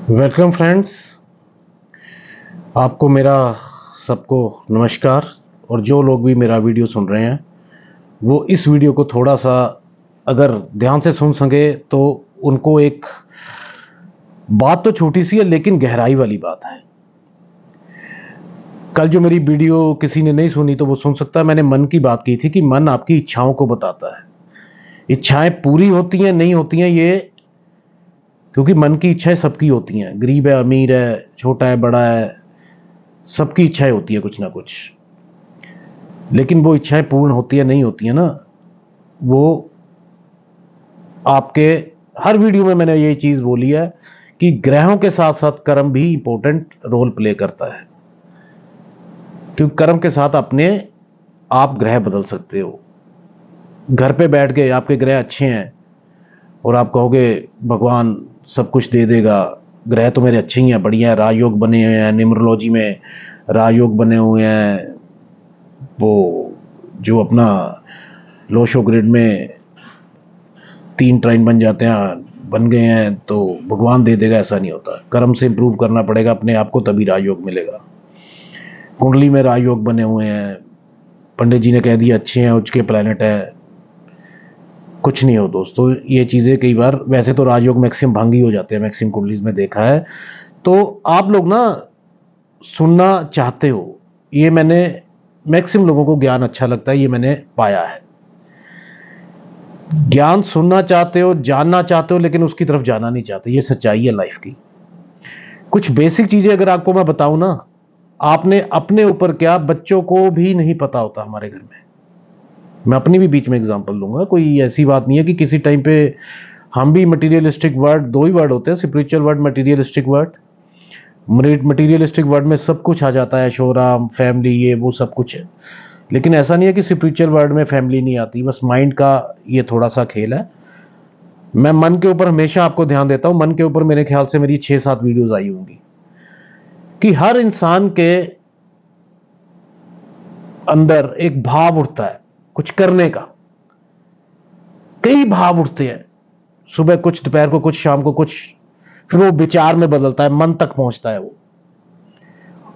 Welcome friends, आपको मेरा सबको नमस्कार। और जो लोग भी मेरा वीडियो सुन रहे हैं वो इस वीडियो को थोड़ा सा अगर ध्यान से सुन सके तो उनको एक बात तो छोटी सी है लेकिन गहराई वाली बात है। कल जो मेरी वीडियो किसी ने नहीं सुनी तो वो सुन सकता है। मैंने मन की बात की थी कि मन आपकी इच्छाओं को बताता है। इच्छाएं पूरी होती हैं नहीं होती हैं ये, क्योंकि मन की इच्छाएं सबकी होती हैं, गरीब है अमीर है छोटा है बड़ा है, सबकी इच्छाएं होती है कुछ ना कुछ। लेकिन वो इच्छाएं पूर्ण होती है नहीं होती है ना, वो आपके हर वीडियो में मैंने ये चीज बोली है कि ग्रहों के साथ साथ कर्म भी इंपॉर्टेंट रोल प्ले करता है। क्योंकि कर्म के साथ अपने आप ग्रह बदल सकते हो। घर पे बैठ के आपके ग्रह अच्छे हैं और आप कहोगे भगवान सब कुछ दे देगा, ग्रह तो मेरे अच्छे ही हैं, बढ़िया है, राजयोग बने हुए हैं, न्यूमरोलॉजी में राजयोग बने हुए हैं, वो जो अपना लोशो ग्रिड में 3 ट्राइन बन जाते हैं बन गए हैं तो भगवान दे देगा, ऐसा नहीं होता। कर्म से इंप्रूव करना पड़ेगा अपने आप को, तभी राजयोग मिलेगा। कुंडली में राजयोग बने हुए हैं, पंडित जी ने कह दिया अच्छे हैं, उच्च के प्लैनेट है, कुछ नहीं हो दोस्तों। ये चीजें कई बार वैसे तो राजयोग मैक्सिमम भंगी हो जाते हैं, मैक्सिमम कुंडलीज में देखा है। तो आप लोग ना सुनना चाहते हो, ये मैंने मैक्सिमम लोगों को ज्ञान अच्छा लगता है, ये मैंने पाया है। ज्ञान सुनना चाहते हो, जानना चाहते हो, लेकिन उसकी तरफ जाना नहीं चाहते। ये सच्चाई है लाइफ की। कुछ बेसिक चीजें अगर आपको मैं बताऊं ना, आपने अपने ऊपर क्या बच्चों को भी नहीं पता होता हमारे घर में। मैं अपनी भी बीच में एग्जांपल लूंगा, कोई ऐसी बात नहीं है कि किसी टाइम पे हम भी मटीरियलिस्टिक वर्ड, दो ही वर्ड होते हैं, spiritual word, materialistic word. Materialistic word में सब कुछ आ जाता है, शोराम फैमिली ये वो सब कुछ है। लेकिन ऐसा नहीं है कि स्पिरिचुअल वर्ड में फैमिली नहीं आती, बस माइंड का ये थोड़ा सा खेल है। मैं मन के ऊपर हमेशा आपको ध्यान देता हूं। मन के ऊपर मेरे ख्याल से मेरी 6-7 वीडियोस आई होंगी कि हर इंसान के अंदर एक भाव उठता है कुछ करने का। कई भाव उठते हैं, सुबह कुछ, दोपहर को कुछ, शाम को कुछ, फिर वो विचार में बदलता है, मन तक पहुंचता है वो।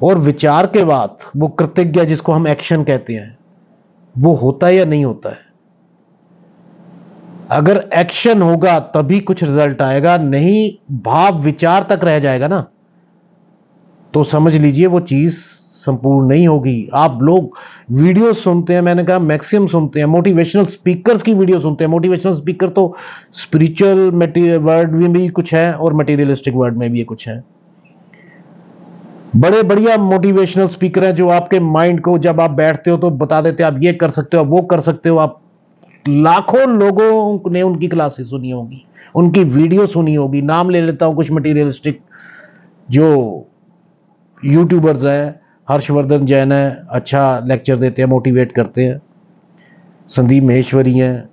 और विचार के बाद वो कृतज्ञ, जिसको हम एक्शन कहते हैं, वो होता है या नहीं होता है। अगर एक्शन होगा तभी कुछ रिजल्ट आएगा, नहीं भाव विचार तक रह जाएगा ना तो समझ लीजिए वो चीज संपूर्ण नहीं होगी। आप लोग वीडियो सुनते हैं, मैंने कहा मैक्सिमम सुनते हैं, मोटिवेशनल स्पीकर्स की वीडियो सुनते हैं। मोटिवेशनल स्पीकर तो स्पिरिचुअल वर्ड में भी कुछ है और मटेरियलिस्टिक वर्ड में भी कुछ है। बड़े बढ़िया मोटिवेशनल स्पीकर हैं जो आपके माइंड को जब आप बैठते हो तो बता देते हैं आप ये कर सकते हो, आप वो कर सकते हो। आप लाखों लोगों ने उनकी क्लासेस सुनी होगी, उनकी वीडियो सुनी होगी। नाम ले लेता हूं कुछ मटेरियलिस्टिक जो यूट्यूबर्स हैं। हर्षवर्धन जैन है, अच्छा लेक्चर देते हैं, मोटिवेट करते हैं। संदीप महेश्वरी हैं,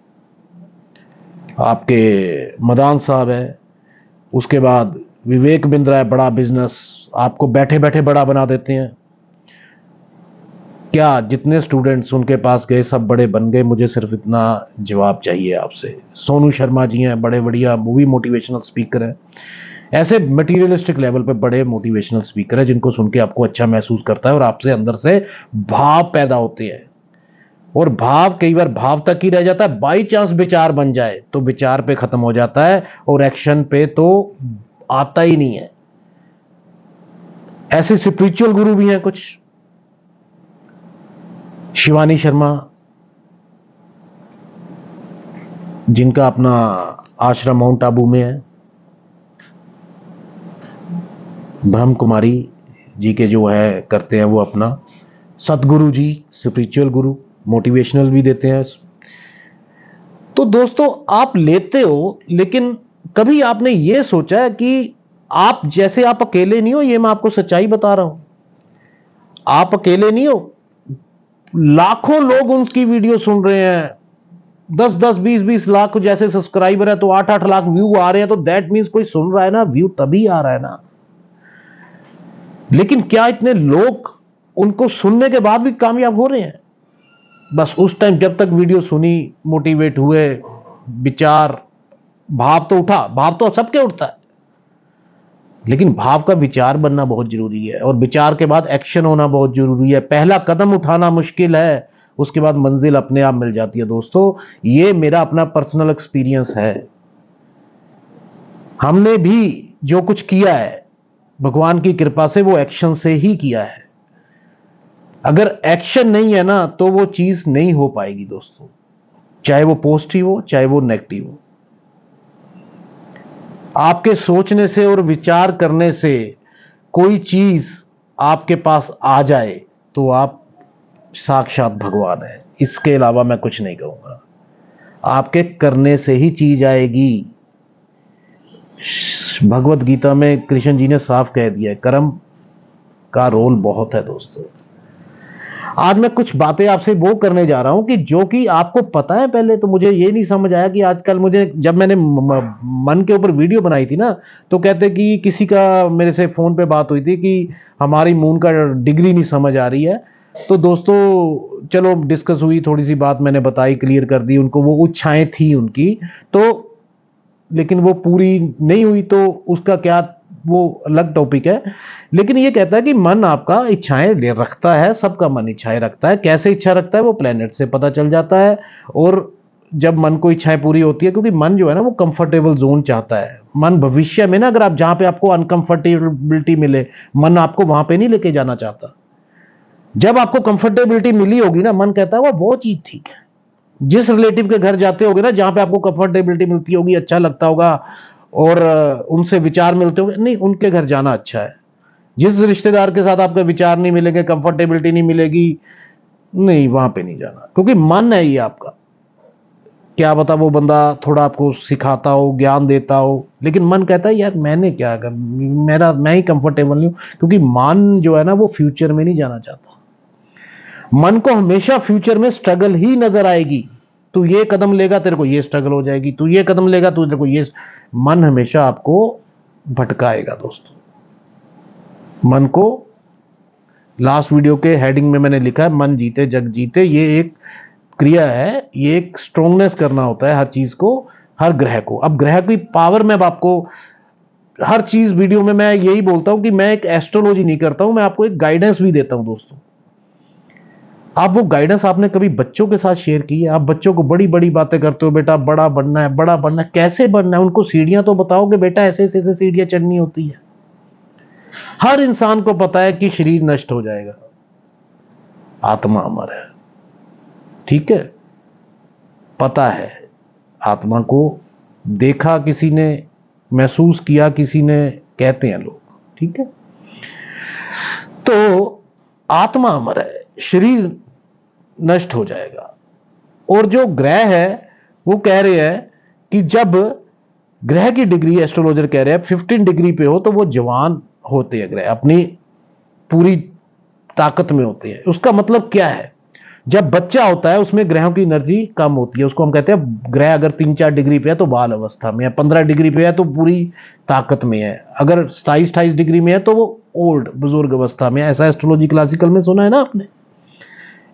आपके मदान साहब है। उसके बाद विवेक बिंद्रा है, बड़ा बिजनेस, आपको बैठे बैठे बड़ा बना देते हैं। क्या जितने स्टूडेंट्स उनके पास गए सब बड़े बन गए? मुझे सिर्फ इतना जवाब चाहिए आपसे। सोनू शर्मा जी हैं, बड़े बढ़िया मूवी मोटिवेशनल स्पीकर हैं। ऐसे मटीरियलिस्टिक लेवल पे बड़े मोटिवेशनल स्पीकर हैं जिनको सुन के आपको अच्छा महसूस करता है और आपसे अंदर से भाव पैदा होते हैं। और भाव कई बार भाव तक ही रह जाता है, बाई चांस विचार बन जाए तो विचार पे खत्म हो जाता है और एक्शन पे तो आता ही नहीं है। ऐसे स्पिरिचुअल गुरु भी हैं कुछ, शिवानी शर्मा, जिनका अपना आश्रम माउंट आबू में है। ब्रह्म कुमारी जी के जो है करते हैं वो अपना। सतगुरु जी स्पिरिचुअल गुरु, मोटिवेशनल भी देते हैं। तो दोस्तों आप लेते हो, लेकिन कभी आपने ये सोचा है कि आप जैसे आप अकेले नहीं हो? ये मैं आपको सच्चाई बता रहा हूं, आप अकेले नहीं हो। लाखों लोग उनकी वीडियो सुन रहे हैं, 10-10, 20-20 लाख जैसे सब्सक्राइबर है तो 8-8 लाख व्यू आ रहे हैं, तो दैट मीन्स कोई सुन रहा है ना, व्यू तभी आ रहा है ना। लेकिन क्या इतने लोग उनको सुनने के बाद भी कामयाब हो रहे हैं? बस उस टाइम जब तक वीडियो सुनी, मोटिवेट हुए, विचार, भाव तो उठा, भाव तो सबके उठता है। लेकिन भाव का विचार बनना बहुत जरूरी है, और विचार के बाद एक्शन होना बहुत जरूरी है। पहला कदम उठाना मुश्किल है, उसके बाद मंजिल अपने आप मिल जाती है दोस्तों। ये मेरा अपना पर्सनल एक्सपीरियंस है। हमने भी जो कुछ किया है भगवान की कृपा से वो एक्शन से ही किया है। अगर एक्शन नहीं है ना तो वो चीज नहीं हो पाएगी दोस्तों, चाहे वो पॉजिटिव हो चाहे वो नेगेटिव हो। आपके सोचने से और विचार करने से कोई चीज आपके पास आ जाए तो आप साक्षात भगवान है। इसके अलावा मैं कुछ नहीं कहूंगा। आपके करने से ही चीज आएगी। भगवत गीता में कृष्ण जी ने साफ कह दिया है, कर्म का रोल बहुत है दोस्तों। आज मैं कुछ बातें आपसे वो करने जा रहा हूं कि जो कि आपको पता है। पहले तो मुझे ये नहीं समझ आया कि आजकल मुझे, जब मैंने मन के ऊपर वीडियो बनाई थी ना, तो कहते कि किसी का मेरे से फोन पे बात हुई थी कि हमारी मून का डिग्री नहीं समझ आ रही है। तो दोस्तों चलो डिस्कस हुई, थोड़ी सी बात मैंने बताई, क्लियर कर दी उनको। वो इच्छाएं थी उनकी, तो लेकिन वो पूरी नहीं हुई, तो उसका क्या, वो अलग टॉपिक है। लेकिन ये कहता है कि मन आपका इच्छाएं रखता है, सबका मन इच्छाएं रखता है। कैसे इच्छा रखता है वो प्लेनेट से पता चल जाता है। और जब मन को इच्छाएं पूरी होती है, क्योंकि मन जो है ना वो कंफर्टेबल जोन चाहता है। मन भविष्य में ना, अगर आप जहां पे आपको अनकंफर्टेबिलिटी मिले, मन आपको वहां पे नहीं लेके जाना चाहता। जब आपको कंफर्टेबिलिटी मिली होगी ना, मन कहता है वो चीज ठीक है। जिस रिलेटिव के घर जाते होगे ना, जहां पे आपको कंफर्टेबिलिटी मिलती होगी, अच्छा लगता होगा, और उनसे विचार मिलते होंगे, नहीं उनके घर जाना अच्छा है। जिस रिश्तेदार के साथ आपके विचार नहीं मिलेंगे, कंफर्टेबिलिटी नहीं मिलेगी, नहीं वहां पे नहीं जाना। क्योंकि मन है ये आपका। क्या पता वो बंदा थोड़ा आपको सिखाता हो, ज्ञान देता हो, लेकिन मन कहता है यार मैंने क्या कर, मैं ही कंफर्टेबल नहीं हूं। क्योंकि मन जो है ना वो फ्यूचर में नहीं जाना चाहता। मन को हमेशा फ्यूचर में स्ट्रगल ही नजर आएगी। तू ये कदम लेगा तेरे को ये स्ट्रगल हो जाएगी, तू ये कदम लेगा तो तेरे को ये। मन हमेशा आपको भटकाएगा दोस्तों। मन को, लास्ट वीडियो के हेडिंग में मैंने लिखा है, मन जीते जग जीते। ये एक क्रिया है, ये एक स्ट्रोंगनेस करना होता है हर चीज को, हर ग्रह को। अब ग्रह की पावर में अब आपको हर चीज वीडियो में मैं यही बोलता हूं कि मैं एक एस्ट्रोलॉजी नहीं करता हूं, मैं आपको एक गाइडेंस भी देता हूं दोस्तों। आप वो गाइडेंस आपने कभी बच्चों के साथ शेयर की है? आप बच्चों को बड़ी बड़ी बातें करते हो, बेटा बड़ा बनना है, बड़ा बनना है। कैसे बनना है? उनको सीढ़ियां तो बताओगे, बेटा ऐसे ऐसे सीढ़ियां चढ़नी होती है। हर इंसान को पता है कि शरीर नष्ट हो जाएगा, आत्मा अमर है। ठीक है, पता है। आत्मा को देखा किसी ने, महसूस किया किसी ने, कहते हैं लोग। ठीक है, तो आत्मा अमर है, शरीर नष्ट हो जाएगा। और जो ग्रह है वो कह रहे हैं कि जब ग्रह की डिग्री, एस्ट्रोलॉजर कह रहे हैं 15 डिग्री पे हो तो वो जवान होते हैं, ग्रह अपनी पूरी ताकत में होते हैं। उसका मतलब क्या है? जब बच्चा होता है उसमें ग्रहों की एनर्जी कम होती है, उसको हम कहते हैं ग्रह अगर 3-4 डिग्री पे है तो बाल अवस्था में है, 15 डिग्री पे है तो पूरी ताकत में है, अगर 27-28 डिग्री में है तो वो ओल्ड बुजुर्ग अवस्था में है। ऐसा एस्ट्रोलॉजी क्लासिकल में सुना है ना आपने।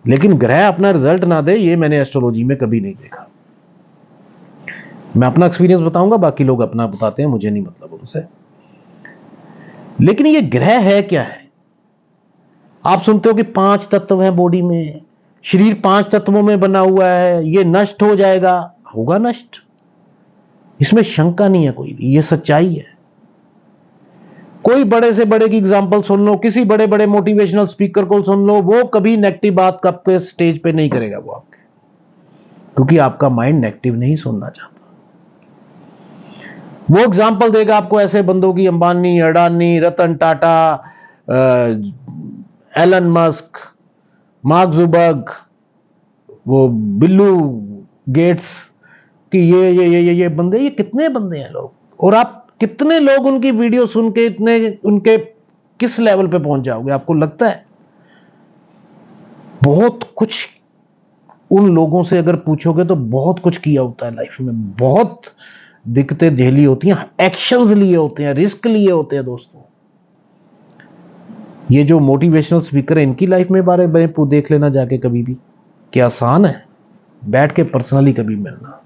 लेकिन ग्रह अपना रिजल्ट ना दे, ये मैंने एस्ट्रोलॉजी में कभी नहीं देखा। मैं अपना एक्सपीरियंस बताऊंगा, बाकी लोग अपना बताते हैं, मुझे नहीं मतलब उनसे। लेकिन ये ग्रह है क्या है? आप सुनते हो कि 5 तत्व हैं बॉडी में, शरीर 5 तत्वों में बना हुआ है, ये नष्ट हो जाएगा। होगा नष्ट, इसमें शंका नहीं है कोई भी, ये सच्चाई है। कोई बड़े से बड़े की एग्जांपल सुन लो, किसी बड़े बड़े मोटिवेशनल स्पीकर को सुन लो, वो कभी नेगेटिव बात कब पे स्टेज पे नहीं करेगा वो आपके, क्योंकि आपका माइंड नेगेटिव नहीं सुनना चाहता। वो एग्जांपल देगा आपको ऐसे बंदों की, Ambani, Adani, Ratan Tata, Elon Musk, mark जुबर्ग, वो बिल्लू गेट्स, कि ये बंदे, ये कितने बंदे हैं लोग। और आप कितने लोग उनकी वीडियो सुन के इतने उनके किस लेवल पे पहुंच जाओगे? आपको लगता है बहुत कुछ उन लोगों से अगर पूछोगे तो बहुत कुछ किया होता है लाइफ में, बहुत दिक्कतें झेली होती हैं, एक्शंस लिए होते हैं, रिस्क लिए होते हैं दोस्तों। ये जो मोटिवेशनल स्पीकर है इनकी लाइफ में बारे में देख लेना जाके कभी भी, क्या आसान है बैठ के पर्सनली कभी मिलना।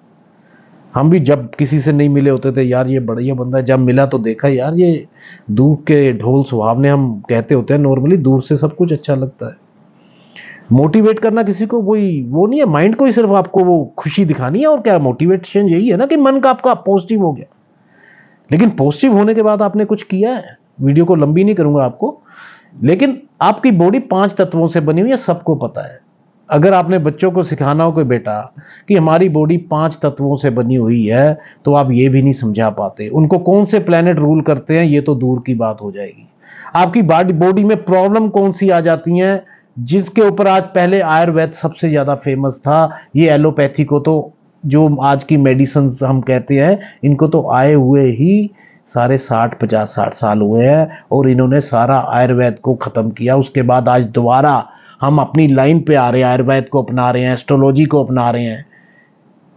हम भी जब किसी से नहीं मिले होते थे, यार ये बढ़िया बंदा है, जब मिला तो देखा यार ये दूर के ढोल सुहावने हम कहते होते हैं, नॉर्मली दूर से सब कुछ अच्छा लगता है। मोटिवेट करना किसी को वही वो नहीं है, माइंड को ही सिर्फ आपको वो खुशी दिखानी है, और क्या मोटिवेशन यही है ना कि मन का आपका पॉजिटिव हो गया। लेकिन पॉजिटिव होने के बाद आपने कुछ किया है। वीडियो को लंबी नहीं करूंगा आपको, लेकिन आपकी बॉडी 5 तत्वों से बनी हुई है, सबको पता है। अगर आपने बच्चों को सिखाना हो कोई बेटा कि हमारी बॉडी 5 तत्वों से बनी हुई है, तो आप ये भी नहीं समझा पाते। उनको कौन से प्लेनेट रूल करते हैं ये तो दूर की बात हो जाएगी। आपकी बॉडी में प्रॉब्लम कौन सी आ जाती हैं, जिसके ऊपर आज पहले आयुर्वेद सबसे ज्यादा फेमस था, ये एलोपैथी को तो जो आज की मेडिसिन हम कहते हैं, इनको तो आए हुए ही सारे 60 50 60 साल हुए हैं, और इन्होंने सारा आयुर्वेद को खत्म किया। उसके बाद आज दोबारा हम अपनी लाइन पे आ रहे हैं, आयुर्वेद को अपना रहे हैं, एस्ट्रोलॉजी को अपना रहे हैं।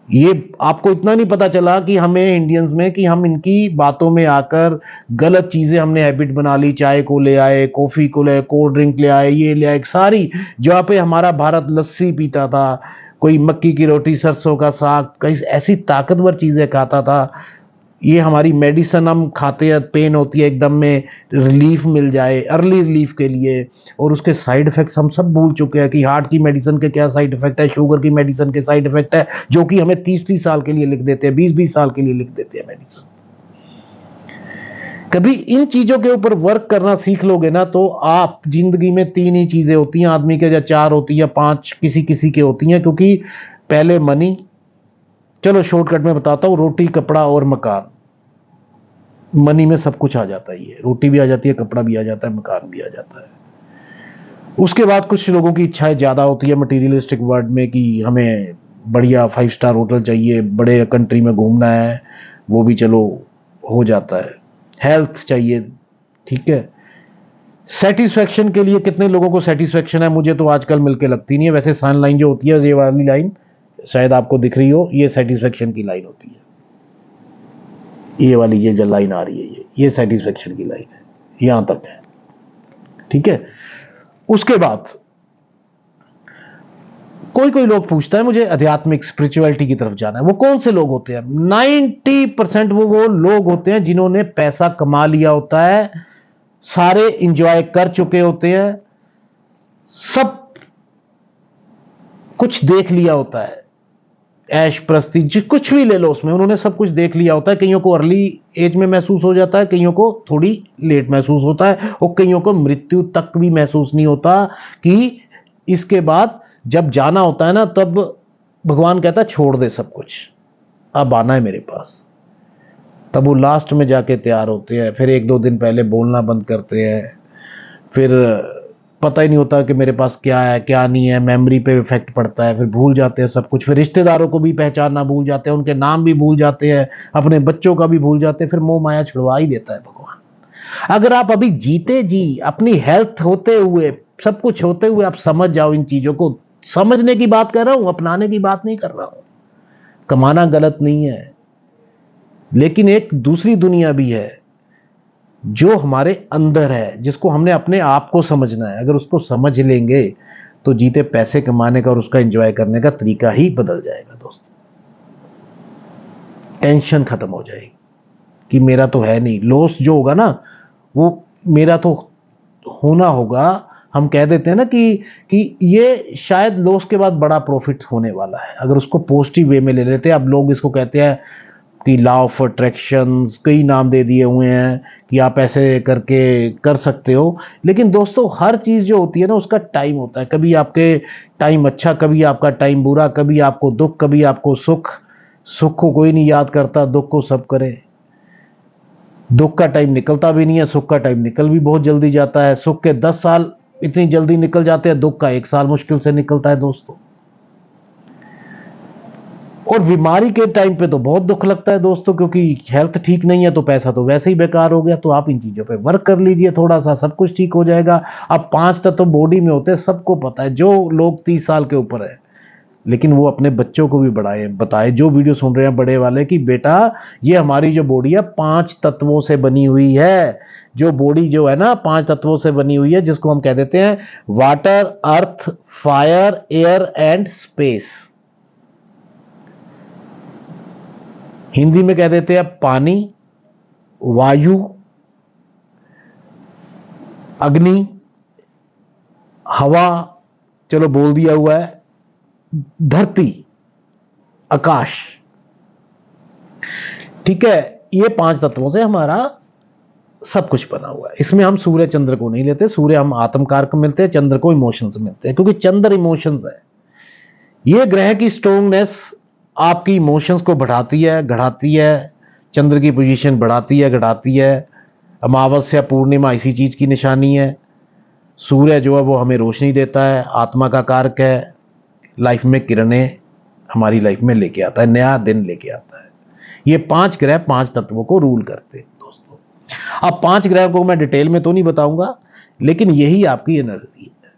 ये आपको इतना नहीं पता चला कि हमें इंडियंस में कि हम इनकी बातों में आकर गलत चीजें हमने हैबिट बना ली। चाय को ले आए, कॉफी को ले आए, कोल्ड ड्रिंक ले आए, ये ले आए, सारी जहाँ पे हमारा भारत लस्सी पीता था, कोई मक्की की रोटी, सरसों का साग, कई ऐसी ताकतवर चीजें खाता था। ये हमारी मेडिसिन हम खाते हैं, पेन होती है एकदम में रिलीफ मिल जाए, अर्ली रिलीफ के लिए, और उसके साइड इफेक्ट्स हम सब भूल चुके हैं कि हार्ट की मेडिसिन के क्या साइड इफेक्ट है, शुगर की मेडिसिन के साइड इफेक्ट है, जो कि हमें 30 30 साल के लिए लिख देते हैं, 20 20 साल के लिए लिख देते हैं मेडिसिन। कभी इन चीजों के ऊपर वर्क करना सीख लोगे ना, तो आप जिंदगी में 3 ही चीजें होती हैं आदमी के, या 4 होती है या 5 किसी किसी के होती हैं, क्योंकि पहले मनी, चलो शॉर्टकट में बताता हूं, रोटी कपड़ा और मकान। मनी में सब कुछ आ जाता है, ये रोटी भी आ जाती है, कपड़ा भी आ जाता है, मकान भी आ जाता है। उसके बाद कुछ लोगों की इच्छाएं ज्यादा होती है मटेरियलिस्टिक वर्ल्ड में कि हमें बढ़िया 5 स्टार होटल चाहिए, बड़े कंट्री में घूमना है, वो भी चलो हो जाता है। हेल्थ चाहिए, ठीक है। सेटिस्फेक्शन के लिए कितने लोगों को सेटिस्फेक्शन है, मुझे तो आजकल मिलके लगती नहीं है। वैसे सन लाइन जो होती है, ये वाली लाइन शायद आपको दिख रही हो, ये सेटिस्फेक्शन की लाइन होती है। ये वाली ये जो लाइन आ रही है, ये सेटिस्फेक्शन की लाइन है, यहां तक है, ठीक है। उसके बाद कोई कोई लोग पूछता है मुझे आध्यात्मिक स्पिरिचुअलिटी की तरफ जाना है, वो कौन से लोग होते हैं? 90% वो लोग होते हैं जिन्होंने पैसा कमा लिया होता है, सारे इंजॉय कर चुके होते हैं, सब कुछ देख लिया होता है, ऐश प्रस्ती कुछ भी ले लो उसमें उन्होंने सब कुछ देख लिया होता है। कईयों को अर्ली एज में महसूस हो जाता है, कईयों को थोड़ी लेट महसूस होता है, और कईयों को मृत्यु तक भी महसूस नहीं होता, कि इसके बाद जब जाना होता है ना, तब भगवान कहता है छोड़ दे सब कुछ, अब आना है मेरे पास। तब वो लास्ट में जाके तैयार होते हैं, फिर 1 2 दिन पहले बोलना बंद करते हैं, फिर पता ही नहीं होता कि मेरे पास क्या है क्या नहीं है, मेमोरी पे इफेक्ट पड़ता है, फिर भूल जाते हैं सब कुछ, फिर रिश्तेदारों को भी पहचानना भूल जाते हैं, उनके नाम भी भूल जाते हैं, अपने बच्चों का भी भूल जाते हैं, फिर मोह माया छुड़वा ही देता है भगवान। अगर आप अभी जीते जी अपनी हेल्थ होते हुए, सब कुछ होते हुए आप समझ जाओ इन चीजों को, समझने की बात कर रहा हूं, अपनाने की बात नहीं कर रहा हूं। कमाना गलत नहीं है, लेकिन एक दूसरी दुनिया भी है जो हमारे अंदर है, जिसको हमने अपने आप को समझना है। अगर उसको समझ लेंगे तो जीते पैसे कमाने का और उसका एंजॉय करने का तरीका ही बदल जाएगा दोस्तों। टेंशन खत्म हो जाएगी कि मेरा तो है नहीं, लॉस जो होगा ना वो मेरा तो होना होगा। हम कह देते हैं ना कि ये शायद लॉस के बाद बड़ा प्रॉफिट होने वाला है, अगर उसको पॉजिटिव वे में ले लेते हैं। अब लोग इसको कहते हैं कि लॉ ऑफ अट्रैक्शन, कई नाम दे दिए हुए हैं कि आप ऐसे करके कर सकते हो। लेकिन दोस्तों हर चीज जो होती है ना उसका टाइम होता है, कभी आपके टाइम अच्छा, कभी आपका टाइम बुरा, कभी आपको दुख, कभी आपको सुख। सुख को कोई नहीं याद करता, दुख को सब करे। दुख का टाइम निकलता भी नहीं है, सुख का टाइम निकल भी बहुत जल्दी जाता है। सुख के 10 साल इतनी जल्दी निकल जाते हैं, दुख का 1 साल मुश्किल से निकलता है दोस्तों। और बीमारी के टाइम पे तो बहुत दुख लगता है दोस्तों, क्योंकि हेल्थ ठीक नहीं है तो पैसा तो वैसे ही बेकार हो गया। तो आप इन चीजों पे वर्क कर लीजिए थोड़ा सा, सब कुछ ठीक हो जाएगा। अब 5 तत्व बॉडी में होते हैं, सबको पता है, जो लोग 30 साल के ऊपर है, लेकिन वो अपने बच्चों को भी बताए जो वीडियो सुन रहे हैं बड़े वाले, कि बेटा ये हमारी जो बॉडी है 5 तत्वों से बनी हुई है। जो बॉडी जो है ना 5 तत्वों से बनी हुई है, जिसको हम कह देते हैं water, earth, fire, air and space. Hindi में कह देते हैं पानी, वायु, अग्नि, हवा, चलो बोल दिया हुआ है, धरती, आकाश। ठीक है, ये 5 तत्वों से हमारा सब कुछ बना हुआ है। इसमें हम सूर्य चंद्र को नहीं लेते, सूर्य हम आत्म कारक मिलते हैं, चंद्र को इमोशंस मिलते हैं, क्योंकि चंद्र इमोशंस है। ये ग्रह की स्ट्रोंगनेस आपकी इमोशंस को बढ़ाती है, घटाती है, चंद्र की पोजीशन बढ़ाती है, घटाती है। अमावस्या पूर्णिमा इसी चीज की निशानी है। सूर्य जो है वो हमें रोशनी देता है, आत्मा का कारक है, लाइफ में किरणें हमारी लाइफ में लेके आता है, नया दिन लेके आता है। ये 5 ग्रह 5 तत्वों को रूल करते हैं दोस्तों। अब 5 ग्रह को मैं डिटेल में तो नहीं बताऊंगा, लेकिन यही आपकी एनर्जी है।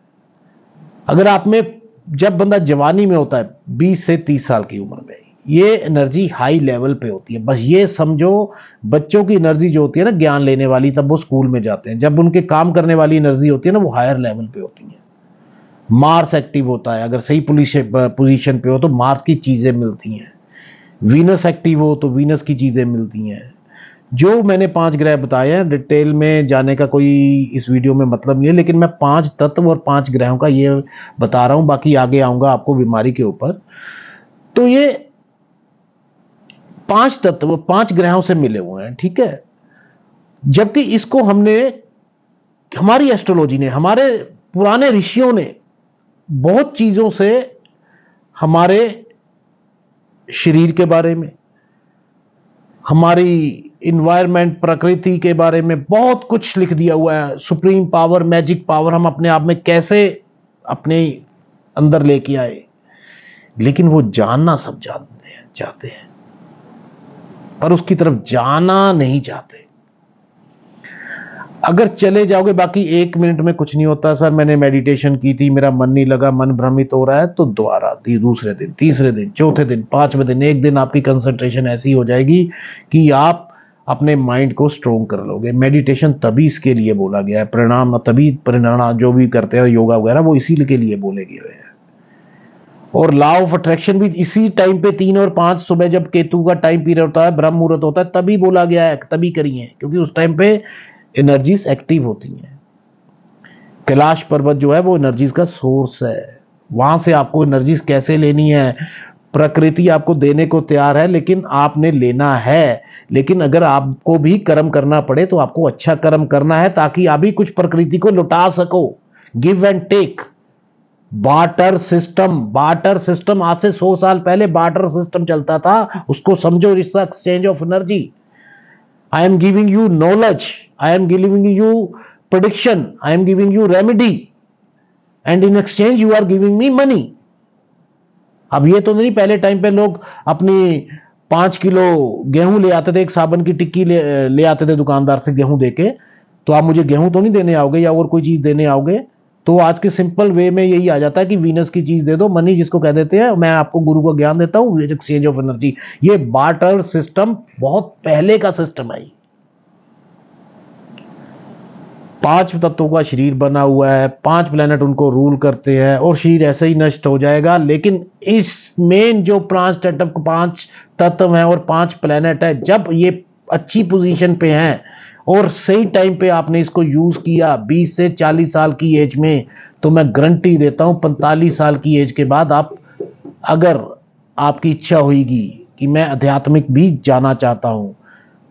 अगर आप में, जब बंदा जवानी में होता है 20 से 30 साल की उम्र में, ये एनर्जी हाई लेवल पे होती है। बस ये समझो, बच्चों की एनर्जी जो होती है ना ज्ञान लेने वाली, तब वो स्कूल में जाते हैं। जब उनके काम करने वाली एनर्जी होती है ना, वो हायर लेवल पे होती है। मार्स एक्टिव होता है, अगर सही पोजीशन पे हो तो मार्स की चीजें मिलती हैं। वीनस एक्टिव हो तो वीनस की चीजें मिलती हैं। जो मैंने 5 ग्रह बताए हैं, डिटेल में जाने का कोई इस वीडियो में मतलब नहीं है, लेकिन मैं 5 तत्व और 5 ग्रहों का ये बता रहा हूं, बाकी आगे आऊंगा आपको बीमारी के ऊपर। तो ये 5 तत्व 5 ग्रहों से मिले हुए हैं, ठीक है। जबकि इसको हमने, हमारी एस्ट्रोलॉजी ने, हमारे पुराने ऋषियों ने बहुत चीजों से, हमारे शरीर के बारे में, हमारी इन्वायरमेंट, प्रकृति के बारे में बहुत कुछ लिख दिया हुआ है। सुप्रीम पावर, मैजिक पावर हम अपने आप में कैसे अपने अंदर लेके आए, लेकिन वो जानना सब जानते हैं, चाहते हैं, पर उसकी तरफ जाना नहीं चाहते। अगर चले जाओगे, बाकी 1 मिनट में कुछ नहीं होता। सर मैंने मेडिटेशन की थी, मेरा मन नहीं लगा, मन भ्रमित हो रहा है, तो दोबारा दूसरे दिन, तीसरे दिन, चौथे दिन, 5वें दिन, एक दिन आपकी कंसंट्रेशन ऐसी हो जाएगी कि आप अपने माइंड को स्ट्रोंग कर लोगे। मेडिटेशन तभी इसके लिए बोला गया है, परिणाम तभी, परिणाम जो भी करते हैं योगा वगैरह, वो इसी के लिए बोले गए हैं। और लॉ ऑफ अट्रैक्शन भी इसी टाइम पे 3 और 5 सुबह, जब केतु का टाइम पीरियड होता है, ब्रह्म मुहूर्त होता है, तभी बोला गया है, तभी करिए, क्योंकि उस टाइम पे एनर्जीज एक्टिव होती हैं। कैलाश पर्वत जो है वो एनर्जीज का सोर्स है। वहां से आपको एनर्जीज कैसे लेनी है, प्रकृति आपको देने को तैयार है, लेकिन आपने लेना है। लेकिन अगर आपको भी कर्म करना पड़े तो आपको अच्छा कर्म करना है, ताकि आप भी कुछ प्रकृति को लुटा सको। Give and take, barter system. Barter system आज से 100 साल पहले बार्टर सिस्टम चलता था, उसको समझो, it's exchange of energy. I am giving you knowledge, I am giving you prediction, I am giving you remedy, and in exchange you are giving me money. अब ये तो नहीं, पहले टाइम पे लोग अपनी 5 किलो गेहूं ले आते थे, एक साबन की टिक्की ले आते थे दुकानदार से गेहूं देके, तो आप मुझे गेहूं तो नहीं देने आओगे या और कोई चीज देने आओगे। तो आज के सिंपल वे में यही आ जाता है कि वीनस की चीज दे दो, मनी जिसको कह देते हैं, मैं आपको गुरु को ज्ञान देता हूं, एक्सचेंज ऑफ एनर्जी। ये बार्टर सिस्टम बहुत पहले का सिस्टम है। 5 तत्वों का शरीर बना हुआ है, 5 प्लेनेट उनको रूल करते हैं, और शरीर ऐसे ही नष्ट हो जाएगा। लेकिन इस मेन जो 5 तत्व हैं और 5 प्लेनेट है, जब ये अच्छी पोजीशन पे हैं और सही टाइम पे आपने इसको यूज किया 20 से 40 साल की एज में, तो मैं गारंटी देता हूं 45 साल की एज के बाद आप, अगर आपकी इच्छा होगी कि मैं आध्यात्मिक भी जाना चाहता हूं,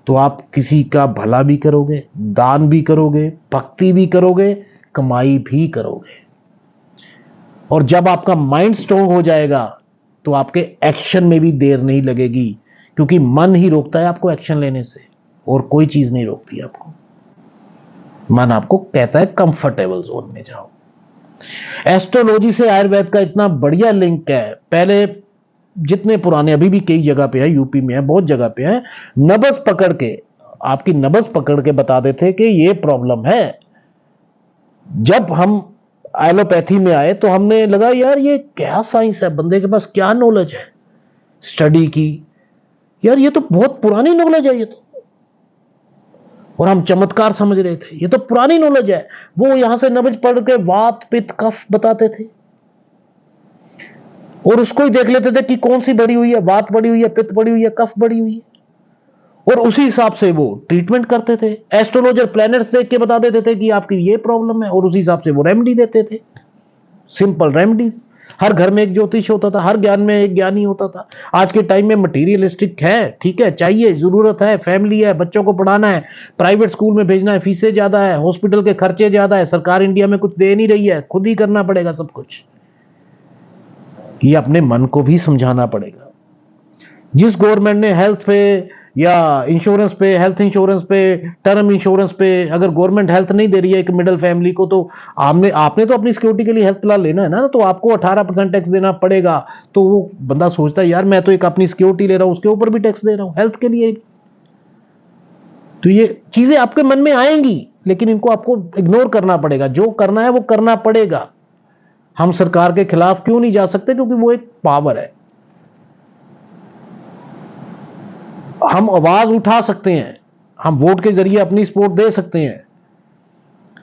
तो आप किसी का भला भी करोगे, दान भी करोगे, भक्ति भी करोगे, कमाई भी करोगे। और जब आपका माइंड स्ट्रोंग हो जाएगा तो आपके एक्शन में भी देर नहीं लगेगी, क्योंकि मन ही रोकता है आपको एक्शन लेने से, और कोई चीज नहीं रोकती आपको। मन आपको कहता है कंफर्टेबल जोन में जाओ। एस्ट्रोलॉजी से आयुर्वेद का इतना बढ़िया लिंक है। पहले जितने पुराने, अभी भी कई जगह पे है, यूपी में है, बहुत जगह पे है, नब्ज पकड़ के, आपकी नब्ज पकड़ के बता देते कि ये प्रॉब्लम है। जब हम एलोपैथी में आए तो हमने लगा यार ये क्या साइंस है, बंदे के पास क्या नॉलेज है, स्टडी की, यार ये तो बहुत पुरानी नॉलेज है ये तो, और हम चमत्कार समझ रहे थे, ये तो पुरानी नॉलेज है। वो यहां से नब्ज पढ़ के वात पित्त कफ बताते थे, और उसको ही देख लेते थे कि कौन सी बढ़ी हुई है, वात बढ़ी हुई है, पित्त बढ़ी हुई है, कफ बढ़ी हुई है। और उसी हिसाब से वो ट्रीटमेंट करते थे। एस्ट्रोलॉजर प्लैनेट्स देख के बता देते थे कि आपकी ये प्रॉब्लम है, और उसी हिसाब से वो रेमेडी देते थे, सिंपल रेमेडीज। हर घर में एक ज्योतिष होता था, हर ज्ञान में एक ज्ञानी होता था। आज के टाइम में मटीरियलिस्टिक है, ठीक है, चाहिए, जरूरत है, फैमिली है, बच्चों को पढ़ाना है, प्राइवेट स्कूल में भेजना है, फीसें ज्यादा है, हॉस्पिटल के खर्चे ज्यादा है, सरकार इंडिया में कुछ दे नहीं रही है, खुद ही करना पड़ेगा सब कुछ। ये अपने मन को भी समझाना पड़ेगा। जिस गवर्नमेंट ने हेल्थ पे या इंश्योरेंस पे, हेल्थ इंश्योरेंस पे, टर्म इंश्योरेंस पे, अगर गवर्नमेंट हेल्थ नहीं दे रही है एक मिडिल फैमिली को, तो आपने तो अपनी सिक्योरिटी के लिए हेल्थ प्लान लेना है ना, तो आपको 18% टैक्स देना पड़ेगा। तो वो बंदा सोचता है यार मैं तो एक अपनी सिक्योरिटी ले रहा हूं, उसके ऊपर भी टैक्स दे रहा हूं हेल्थ के लिए। तो ये चीजें आपके मन में आएंगी, लेकिन इनको आपको इग्नोर करना पड़ेगा। जो करना है वो करना पड़ेगा। हम सरकार के खिलाफ क्यों नहीं जा सकते? क्योंकि वो एक पावर है, हम आवाज उठा सकते हैं, हम वोट के जरिए अपनी सपोर्ट दे सकते हैं,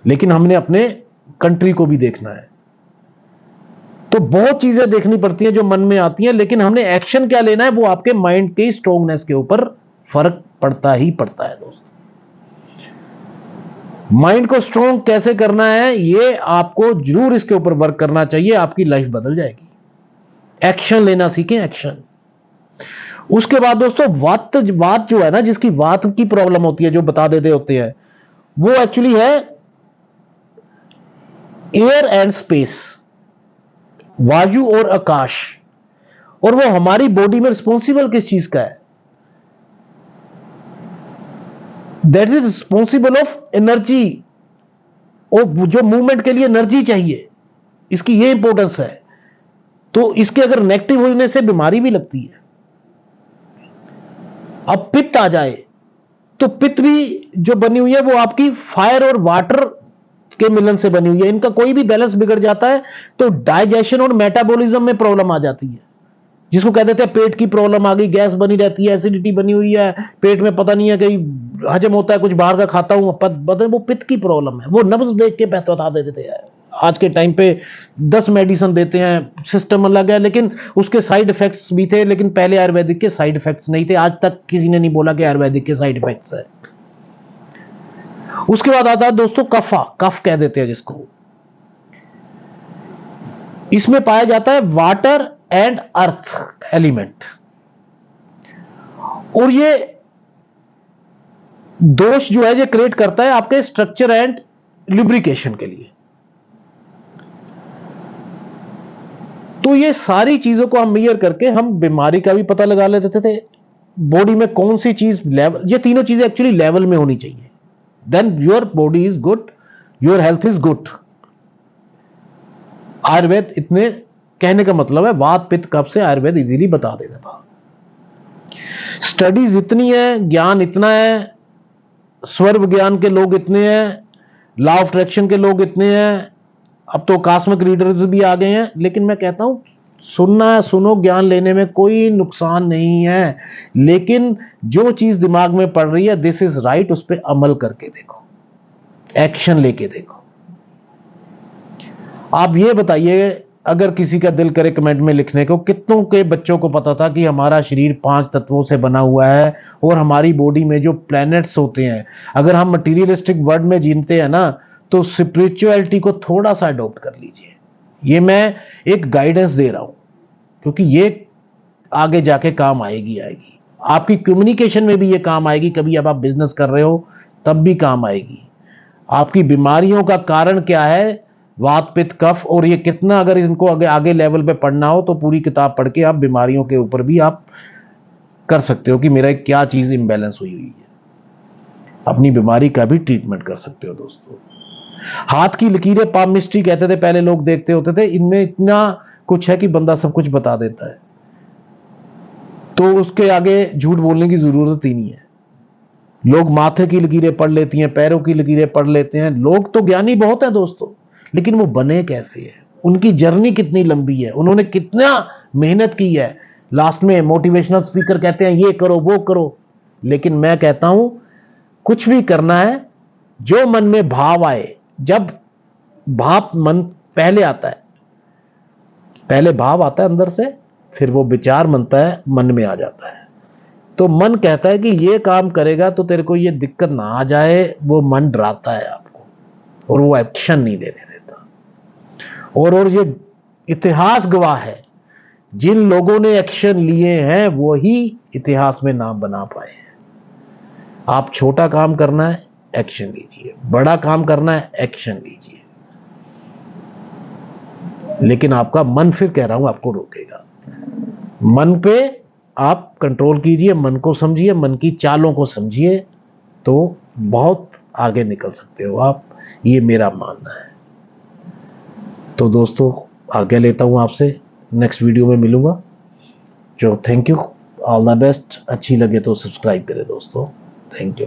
लेकिन हमने अपने कंट्री को भी देखना है। तो बहुत चीजें देखनी पड़ती हैं जो मन में आती हैं, लेकिन हमने एक्शन क्या लेना है वो आपके माइंड के स्ट्रोंगनेस के ऊपर फर्क पड़ता ही पड़ता है दोस्तों। माइंड को स्ट्रोंग कैसे करना है ये आपको जरूर इसके ऊपर वर्क करना चाहिए, आपकी लाइफ बदल जाएगी। एक्शन लेना सीखें, एक्शन। उसके बाद दोस्तों वात जो है ना, जिसकी वात की प्रॉब्लम होती है, जो बता देते होते हैं, वो एक्चुअली है एयर एंड स्पेस, वायु और आकाश। और वो हमारी बॉडी में रिस्पॉन्सिबल किस चीज का है? That is responsible of energy, और जो मूवमेंट के लिए एनर्जी चाहिए, इसकी ये इंपॉर्टेंस है। तो इसके अगर नेगेटिव होने से बीमारी भी लगती है। अब पित्त आ जाए, तो पित्त भी जो बनी हुई है वो आपकी फायर और वाटर के मिलन से बनी हुई है। इनका कोई भी बैलेंस बिगड़ जाता है तो डाइजेशन और मेटाबॉलिज्म में प्रॉब्लम आ जाती है, जिसको कह देते हैं पेट की प्रॉब्लम आ गई, गैस बनी रहती है, एसिडिटी बनी हुई है, पेट में पता नहीं है कहीं हजम होता है, कुछ बाहर का खाता हूं, वो पित्त की प्रॉब्लम है। वो नब्ज देख के बता देते हैं। आज के टाइम पे 10 मेडिसिन देते हैं, सिस्टम अलग है, लेकिन उसके साइड इफेक्ट्स भी थे। लेकिन पहले आयुर्वेदिक के साइड इफेक्ट्स नहीं थे, आज तक किसी ने नहीं बोला कि आयुर्वेदिक के साइड इफेक्ट्स है। उसके बाद आता है दोस्तों कफा, कफ कह देते हैं जिसको। इसमें पाया जाता है वाटर एंड अर्थ एलिमेंट, और ये दोष जो है ये क्रिएट करता है आपके स्ट्रक्चर एंड लुब्रिकेशन के लिए। तो ये सारी चीजों को हम मेजर करके हम बीमारी का भी पता लगा लेते थे, बॉडी में कौन सी चीज लेवल, ये तीनों चीजें एक्चुअली लेवल में होनी चाहिए, then your body is good, your health is good. Ayurveda इतने कहने का मतलब है, वात पित्त कफ से आयुर्वेद इजीली बता देता था। स्टडीज इतनी है, ज्ञान इतना है, स्वर विज्ञान के लोग इतने हैं, लॉ ऑफ अट्रैक्शन के लोग इतने हैं, अब तो कॉस्मिक रीडर्स भी आ गए हैं। लेकिन मैं कहता हूं सुनना है, सुनो, ज्ञान लेने में कोई नुकसान नहीं है, लेकिन जो चीज दिमाग में पड़ रही है दिस इज राइट, उस पर अमल करके देखो, एक्शन लेके देखो। आप ये बताइए, अगर किसी का दिल करे कमेंट में लिखने को, कितनों के बच्चों को पता था कि हमारा शरीर 5 तत्वों से बना हुआ है, और हमारी बॉडी में जो प्लैनेट्स होते हैं, अगर हम मटीरियलिस्टिक वर्ल्ड में जीते हैं ना, तो स्पिरिचुअलिटी को थोड़ा सा अडॉप्ट कर लीजिए। ये मैं एक गाइडेंस दे रहा हूं, क्योंकि ये आगे जाके काम आएगी। आपकी कम्युनिकेशन में भी ये काम आएगी, कभी अब आप बिजनेस कर रहे हो तब भी काम आएगी। आपकी बीमारियों का कारण क्या है, वात पित्त कफ, और ये कितना, अगर इनको आगे लेवल पे पढ़ना हो तो पूरी किताब पढ़ के आप बीमारियों के ऊपर भी आप कर सकते हो कि मेरा क्या चीज इंबैलेंस हुई है। अपनी बीमारी का भी ट्रीटमेंट कर सकते हो दोस्तों। हाथ की लकीरें पामिस्ट्री कहते थे पहले लोग, देखते होते थे, इनमें इतना कुछ है कि बंदा सब कुछ बता देता है, तो उसके आगे झूठ बोलने की जरूरत ही नहीं है। लोग माथे की लकीरें पढ़ लेती हैं, पैरों की लकीरें पढ़ लेते हैं। लोग तो ज्ञानी बहुत है दोस्तों, लेकिन वो बने कैसे हैं, उनकी जर्नी कितनी लंबी है, उन्होंने कितना मेहनत की है। लास्ट में मोटिवेशनल स्पीकर कहते हैं ये करो वो करो, लेकिन मैं कहता हूं कुछ भी करना है जो मन में भाव आए। जब भाव मन पहले आता है, पहले भाव आता है अंदर से, फिर वो विचार बनता है, मन में आ जाता है। तो मन कहता है कि ये काम करेगा तो तेरे को ये दिक्कत ना आ जाए, वो मन डराता है आपको और वो एक्शन नहीं लेने देता। और ये इतिहास गवाह है, जिन लोगों ने एक्शन लिए हैं वो ही इतिहास में नाम बना पाए हैं। आप छोटा काम करना है, एक्शन लीजिए, बड़ा काम करना है, एक्शन लीजिए, लेकिन आपका मन, फिर कह रहा हूं, आपको रोकेगा। मन पे आप कंट्रोल कीजिए, मन को समझिए, मन की चालों को समझिए, तो बहुत आगे निकल सकते हो आप, ये मेरा मानना है। तो दोस्तों आगे लेता हूं आपसे, नेक्स्ट वीडियो में मिलूंगा। जो thank you, all the best. अच्छी लगे तो सब्सक्राइब करें दोस्तों, थैंक यू।